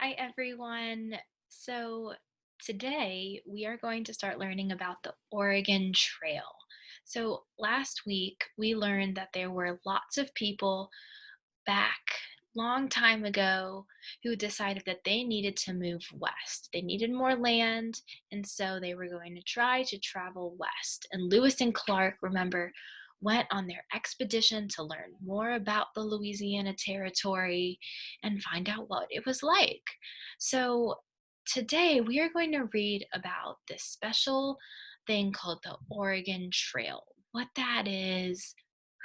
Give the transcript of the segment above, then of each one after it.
Hi, everyone. So, today we are going to start learning about the Oregon Trail. So, last week we learned that there were lots of people back long time ago who decided that they needed to move west. They needed more land, and so they were going to try to travel west. And Lewis and Clark, remember, went on their expedition to learn more about the Louisiana Territory and find out what it was like. So, today we are going to read about this special thing called the Oregon Trail, what that is,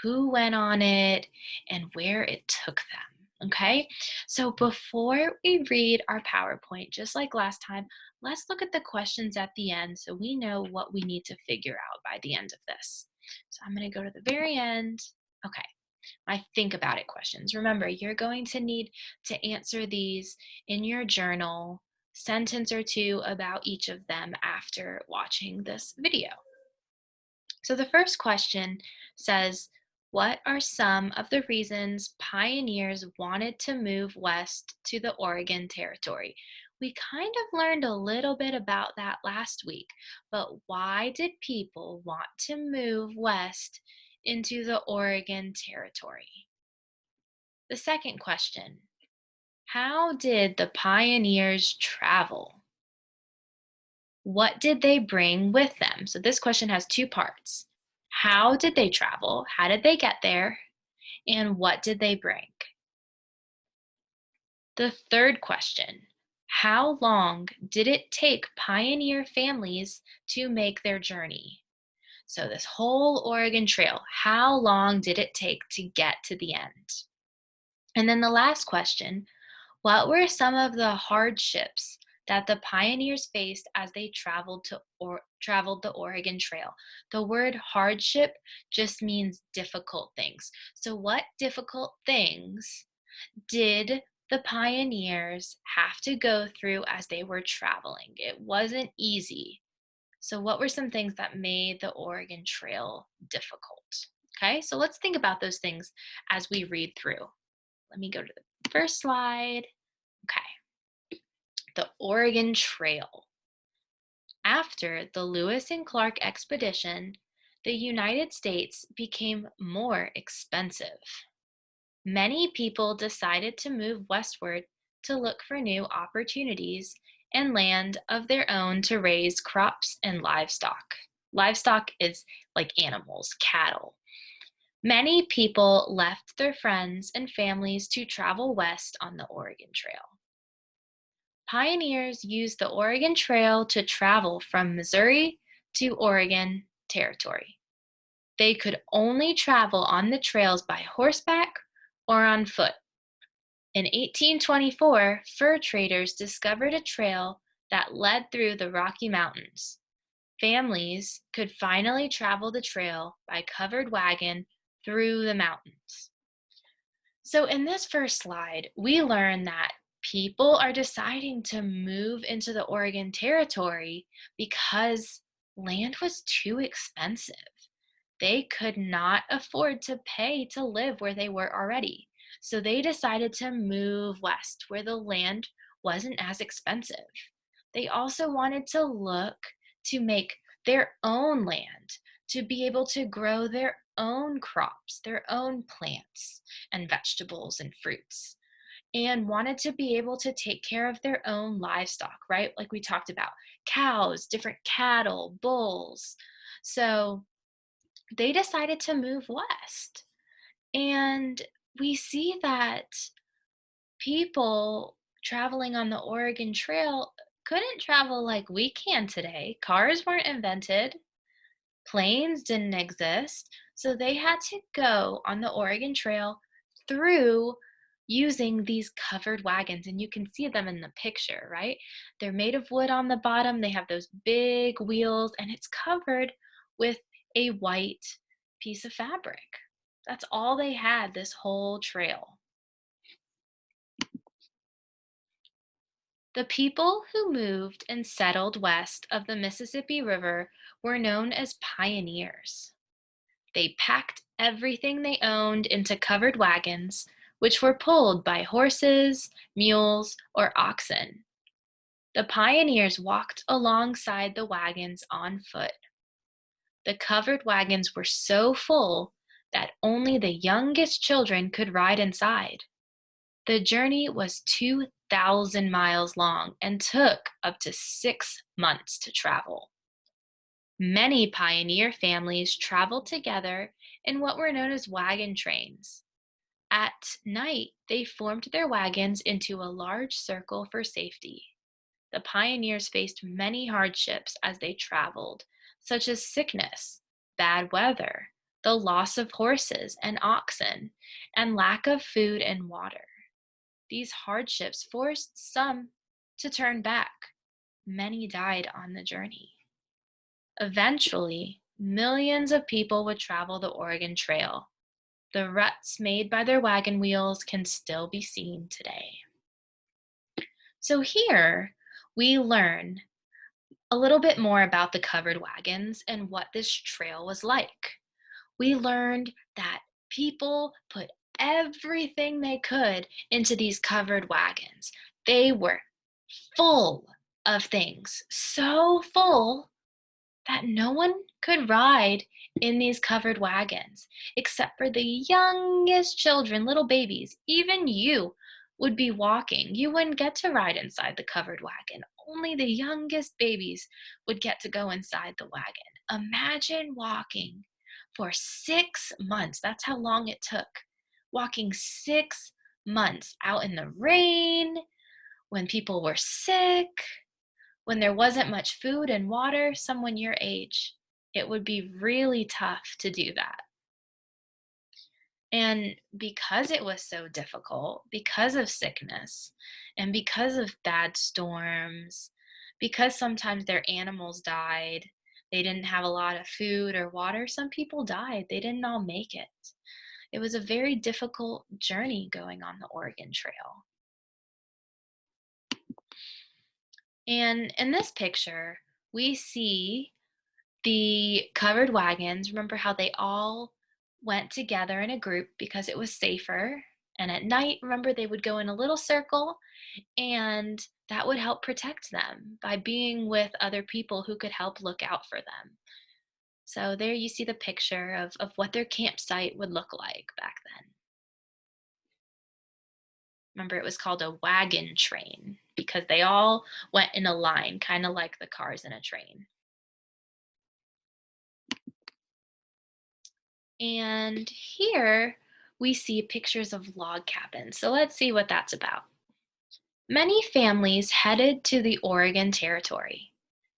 who went on it, and where it took them. Okay, so before we read our PowerPoint, just like last time, let's look at the questions at the end so we know what we need to figure out by the end of this. So I'm going to go to the very end. Okay, my think about it questions. Remember, you're going to need to answer these in your journal, sentence or two about each of them after watching this video. So the first question says, what are some of the reasons pioneers wanted to move west to the Oregon Territory? We kind of learned a little bit about that last week, but why did people want to move west into the Oregon Territory? The second question, how did the pioneers travel? What did they bring with them? So this question has two parts. How did they travel? How did they get there? And what did they bring? The third question, how long did it take pioneer families to make their journey? So this whole Oregon Trail, how long did it take to get to the end? And then the last question, what were some of the hardships that the pioneers faced as they traveled the Oregon Trail? The word hardship just means difficult things. So what difficult things did the pioneers have to go through as they were traveling? It wasn't easy. So what were some things that made the Oregon Trail difficult? Okay, so let's think about those things as we read through. Let me go to the first slide. Okay, the Oregon Trail. After the Lewis and Clark expedition, the United States became more expensive. Many people decided to move westward to look for new opportunities and land of their own to raise crops and livestock. Livestock is like animals, cattle. Many people left their friends and families to travel west on the Oregon Trail. Pioneers used the Oregon Trail to travel from Missouri to Oregon Territory. They could only travel on the trails by horseback or on foot. In 1824, fur traders discovered a trail that led through the Rocky Mountains. Families could finally travel the trail by covered wagon through the mountains. So, in this first slide, we learn that people are deciding to move into the Oregon Territory because land was too expensive. They could not afford to pay to live where they were already. So, they decided to move west where the land wasn't as expensive. They also wanted to look to make their own land, to be able to grow their own crops, their own plants and vegetables and fruits, and wanted to be able to take care of their own livestock, right? Like we talked about cows, different cattle, bulls. So they decided to move west. And we see that people traveling on the Oregon Trail couldn't travel like we can today. Cars weren't invented, planes didn't exist, so they had to go on the Oregon Trail through using these covered wagons. And you can see them in the picture, right? They're made of wood on the bottom, they have those big wheels, and it's covered with a white piece of fabric. That's all they had this whole trail. The people who moved and settled west of the Mississippi River were known as pioneers. They packed everything they owned into covered wagons, which were pulled by horses, mules, or oxen. The pioneers walked alongside the wagons on foot. The covered wagons were so full that only the youngest children could ride inside. The journey was 2,000 miles long and took up to 6 months to travel. Many pioneer families traveled together in what were known as wagon trains. At night, they formed their wagons into a large circle for safety. The pioneers faced many hardships as they traveled, such as sickness, bad weather, the loss of horses and oxen, and lack of food and water. These hardships forced some to turn back. Many died on the journey. Eventually, millions of people would travel the Oregon Trail. The ruts made by their wagon wheels can still be seen today. So here we learn a little bit more about the covered wagons and what this trail was like. We learned that people put everything they could into these covered wagons. They were full of things, so full that no one could ride in these covered wagons except for the youngest children, little babies. Even you would be walking. You wouldn't get to ride inside the covered wagon. Only the youngest babies would get to go inside the wagon. Imagine walking for 6 months. That's how long it took. Walking 6 months out in the rain, when people were sick, when there wasn't much food and water, someone your age, it would be really tough to do that. And because it was so difficult, because of sickness, and because of bad storms, because sometimes their animals died, they didn't have a lot of food or water, some people died. They didn't all make it. It was a very difficult journey going on the Oregon Trail. And in this picture, we see the covered wagons. Remember how they all went together in a group because it was safer. And at night, remember, they would go in a little circle, and that would help protect them by being with other people who could help look out for them. So there you see the picture of what their campsite would look like back then. Remember, it was called a wagon train because they all went in a line, kind of like the cars in a train. And here we see pictures of log cabins. So let's see what that's about. Many families headed to the Oregon Territory.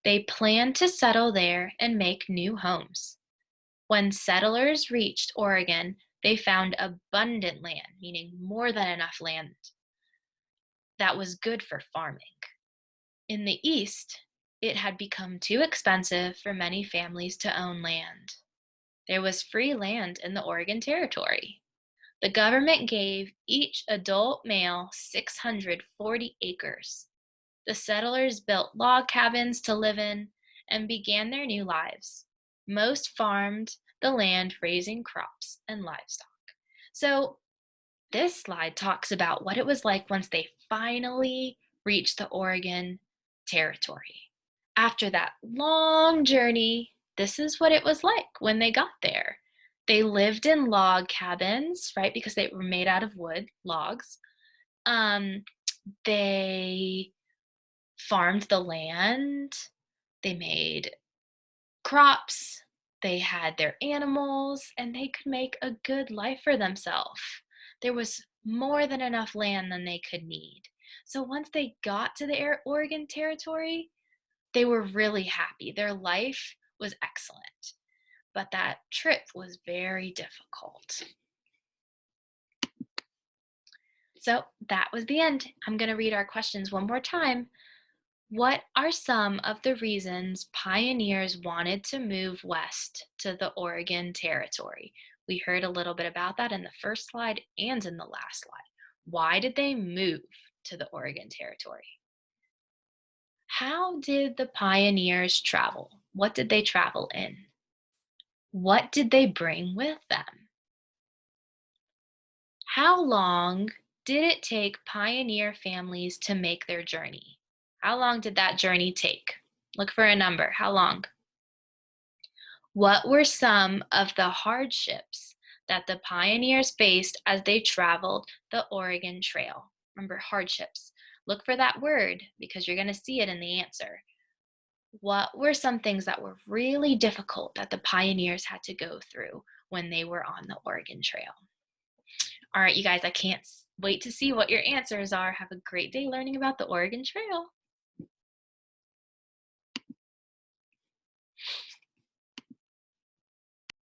They planned to settle there and make new homes. When settlers reached Oregon, they found abundant land, meaning more than enough land that was good for farming. In the East, it had become too expensive for many families to own land. There was free land in the Oregon Territory. The government gave each adult male 640 acres. The settlers built log cabins to live in and began their new lives. Most farmed the land raising crops and livestock. So, this slide talks about what it was like once they finally reached the Oregon Territory. After that long journey, this is what it was like when they got there. They lived in log cabins, right? Because they were made out of wood, logs. Um, they farmed the land. They made crops. They had their animals, and they could make a good life for themselves. There was more than enough land than they could need. So once they got to the Oregon Territory, they were really happy. Their life was excellent. But that trip was very difficult. So that was the end. I'm going to read our questions one more time. What are some of the reasons pioneers wanted to move west to the Oregon Territory? We heard a little bit about that in the first slide and in the last slide. Why did they move to the Oregon Territory? How did the pioneers travel? What did they travel in? What did they bring with them? How long did it take pioneer families to make their journey? How long did that journey take? Look for a number. How long? What were some of the hardships that the pioneers faced as they traveled the Oregon Trail? Remember, hardships. Look for that word because you're going to see it in the answer. What were some things that were really difficult that the pioneers had to go through when they were on the Oregon Trail? All right, you guys, I can't wait to see what your answers are. Have a great day learning about the Oregon Trail.